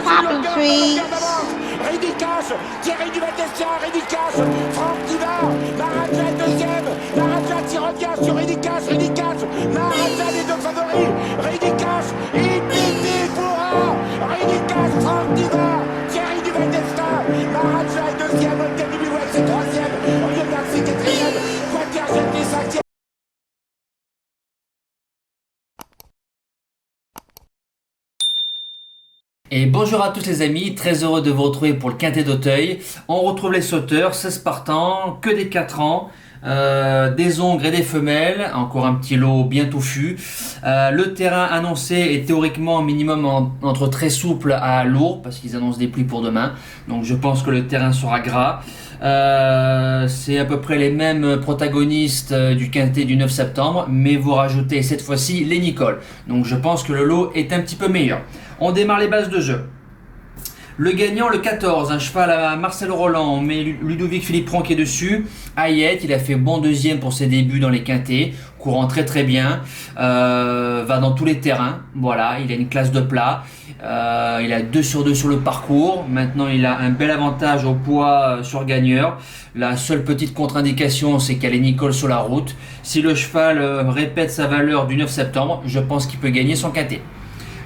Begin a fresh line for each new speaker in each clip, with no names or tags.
Popping trees.
Ridicache, Thierry du Val-d'Estia, Ridicache, Franck qui va, Maraja deuxième, Maraja qui revient sur Ridicache, Maraja les deux favoris, Ridicache, Ipiti Foura, Ridicache, Franck qui va, Thierry du Val-d'Estia, Maraja est deuxième, Olteni Biwell c'est troisième, Olivier Garcia quatrième, Quater Jetli cinquième.
Et bonjour à tous les amis, très heureux de vous retrouver pour le Quintet d'Auteuil. On retrouve les sauteurs, 16 partants, que des 4 ans, des ongres et des femelles, encore un petit lot bien touffu. Le terrain annoncé est théoriquement minimum entre très souple à lourd, parce qu'ils annoncent des pluies pour demain, donc je pense que le terrain sera gras. C'est à peu près les mêmes protagonistes du Quintet du 9 septembre, mais vous rajoutez cette fois-ci les Nicole, donc je pense que le lot est un petit peu meilleur. On démarre les bases de jeu. Le gagnant, le 14, un cheval à Marcel Roland, on met Ludovic Philippe Pron qui est dessus. Hayet, il a fait bon deuxième pour ses débuts dans les quintets, courant très très bien, va dans tous les terrains, voilà, il a une classe de plat, il a 2 sur 2 sur le parcours, maintenant il a un bel avantage au poids sur gagneur. La seule petite contre-indication, c'est qu'il y a les Nicole sur la route. Si le cheval répète sa valeur du 9 septembre, je pense qu'il peut gagner son quintet.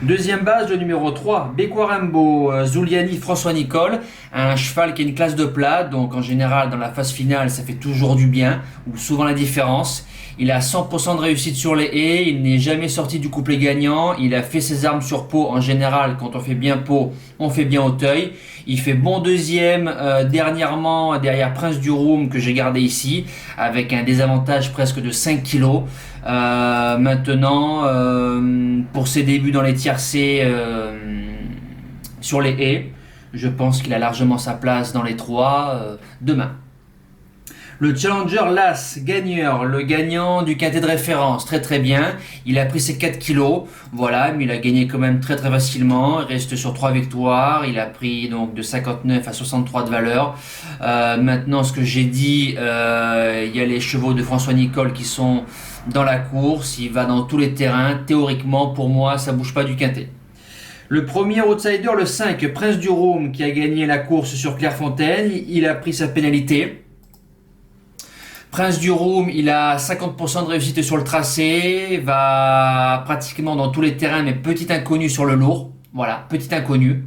Deuxième base, le numéro 3, Bequarambo, Zuliani, François Nicole, un cheval qui a une classe de plat, donc en général dans la phase finale ça fait toujours du bien, ou souvent la différence. Il a 100% de réussite sur les haies, il n'est jamais sorti du couplet gagnant, il a fait ses armes sur Pau, en général quand on fait bien Pau, on fait bien Auteuil. Il fait bon deuxième dernièrement derrière Prince du Roum que j'ai gardé ici, avec un désavantage presque de 5 kilos. Maintenant, pour ses débuts dans les tiercés sur les haies, je pense qu'il a largement sa place dans les 3 demain. Le Challenger Las, gagneur, le gagnant du quintet de référence, très très bien. Il a pris ses 4 kilos, voilà, mais il a gagné quand même très très facilement. Il reste sur 3 victoires, il a pris donc de 59 à 63 de valeur. Maintenant, ce que j'ai dit, il y a les chevaux de François Nicole qui sont dans la course, il va dans tous les terrains. Théoriquement, pour moi, ça bouge pas du quintet. Le premier outsider, le 5, Prince du Roum, qui a gagné la course sur Clairefontaine, il a pris sa pénalité. Prince du Roum, il a 50% de réussite sur le tracé, va pratiquement dans tous les terrains, mais petit inconnu sur le lourd. Voilà, petit inconnu.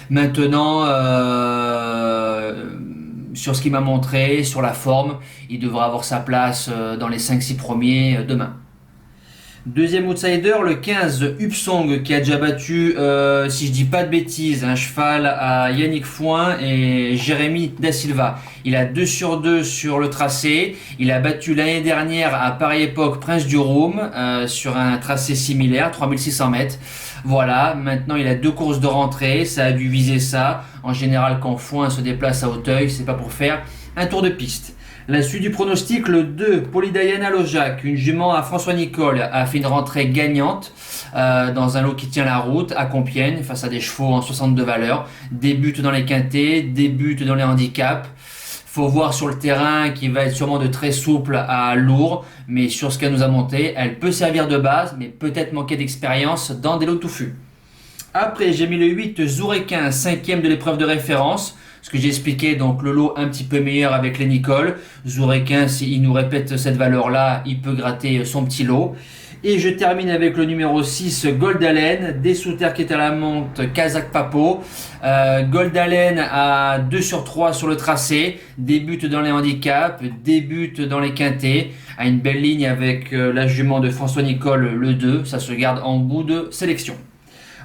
Maintenant, sur ce qu'il m'a montré, sur la forme, il devra avoir sa place dans les 5-6 premiers demain. Deuxième outsider, le 15, Upsong, qui a déjà battu, si je dis pas de bêtises, un cheval à Yannick Foin et Jérémy Da Silva. Il a 2 sur 2 sur le tracé. Il a battu l'année dernière à pareille époque Prince du Roum sur un tracé similaire, 3600 mètres. Voilà, maintenant il a 2 courses de rentrée, ça a dû viser ça. En général, quand Foin se déplace à Auteuil, c'est pas pour faire un tour de piste. La suite du pronostic, le 2, Polydayana Lojac, une jument à François Nicole, a fait une rentrée gagnante dans un lot qui tient la route à Compiègne face à des chevaux en 62 valeurs. Débute dans les quintets, débute dans les handicaps. Faut voir sur le terrain qui va être sûrement de très souple à lourd, mais sur ce qu'elle nous a monté, elle peut servir de base, mais peut-être manquer d'expérience dans des lots touffus. Après, j'ai mis le 8, Zourequin, 5e de l'épreuve de référence. Ce que j'ai expliqué, donc le lot un petit peu meilleur avec les Nicole. Zourequin, s'il nous répète cette valeur-là, il peut gratter son petit lot. Et je termine avec le numéro 6, Goldalen, des sous-terres qui est à la monte, Kazakh Papo. Goldalen a 2 sur 3 sur le tracé, débute dans les handicaps, débute dans les quintets, a une belle ligne avec la jument de François Nicole, le 2, ça se garde en bout de sélection.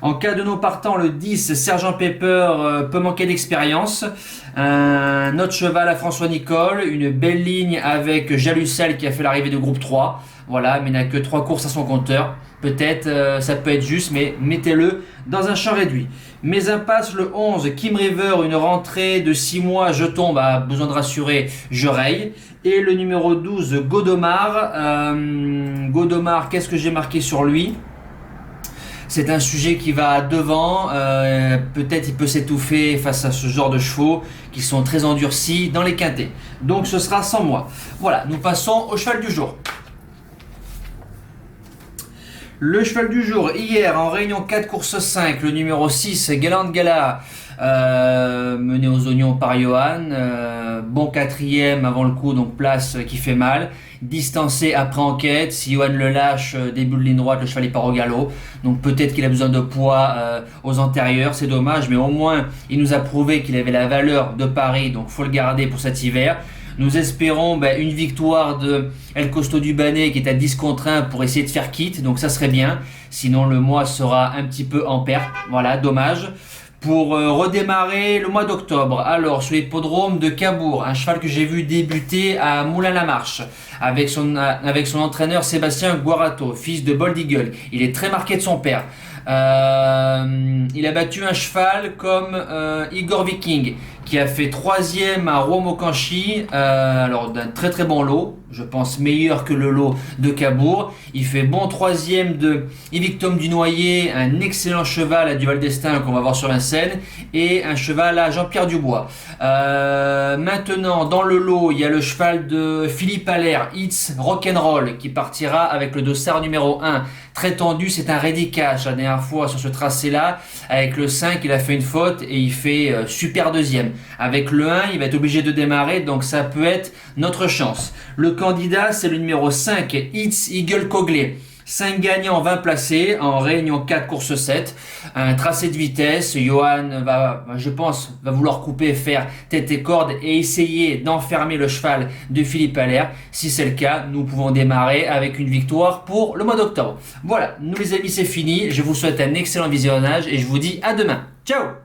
En cas de non partant, le 10, Sergent Pepper peut manquer d'expérience. Un autre cheval à François Nicole, une belle ligne avec Jalucel qui a fait l'arrivée de groupe 3. Voilà, mais n'a que 3 courses à son compteur. Peut-être, ça peut être juste, mais mettez-le dans un champ réduit. Mes impasses, le 11, Kim River, une rentrée de 6 mois, je tombe, a besoin de rassurer, je raye. Et le numéro 12, Godomar. Godomar, qu'est-ce que j'ai marqué sur lui ? C'est un sujet qui va devant, peut-être il peut s'étouffer face à ce genre de chevaux qui sont très endurcis dans les quintets. Donc ce sera sans moi. Voilà, nous passons au cheval du jour. Le cheval du jour, hier en réunion 4 course 5, le numéro 6, Galant Gala, mené aux oignons par Johan, bon quatrième avant le coup, donc place qui fait mal, distancé après enquête, si Johan le lâche, début de ligne droite, le cheval est part au galop, donc peut-être qu'il a besoin de poids aux antérieurs, c'est dommage, mais au moins il nous a prouvé qu'il avait la valeur de Paris, donc faut le garder pour cet hiver. Nous espérons une victoire de El Costo du Banet qui est à 10 contre 1 pour essayer de faire quitte, donc ça serait bien. Sinon le mois sera un petit peu en perte, voilà, dommage. Pour redémarrer le mois d'octobre, alors sur l'hippodrome de Cabourg, un cheval que j'ai vu débuter à Moulins-la-Marche avec son entraîneur Sébastien Guarato, fils de Bold Eagle. Il est très marqué de son père. Il a battu un cheval comme Igor Viking qui a fait 3e à Rouen-Mocanchi, alors d'un très très bon lot, je pense meilleur que le lot de Cabourg. Il fait bon 3e de Evictum du Noyer, un excellent cheval à Duval d'Estaing qu'on va voir sur Vincennes, et un cheval à Jean-Pierre Dubois. Maintenant dans le lot il y a le cheval de Philippe Allaire, It's Rock'n'Roll, qui partira avec le dossard numéro 1, très tendu, c'est un ready cash. La dernière fois sur ce tracé là, avec le 5 il a fait une faute et il fait super deuxième. Avec le 1 il va être obligé de démarrer, donc ça peut être notre chance. Le candidat c'est le numéro 5, It's Eagle Cogley. 5 gagnants, 20 placés en réunion 4 course 7, un tracé de vitesse. Johan je pense, va vouloir couper, faire tête et corde et essayer d'enfermer le cheval de Philippe Allaire. Si c'est le cas, nous pouvons démarrer avec une victoire pour le mois d'octobre. Voilà, nous les amis, c'est fini. Je vous souhaite un excellent visionnage et je vous dis à demain. Ciao!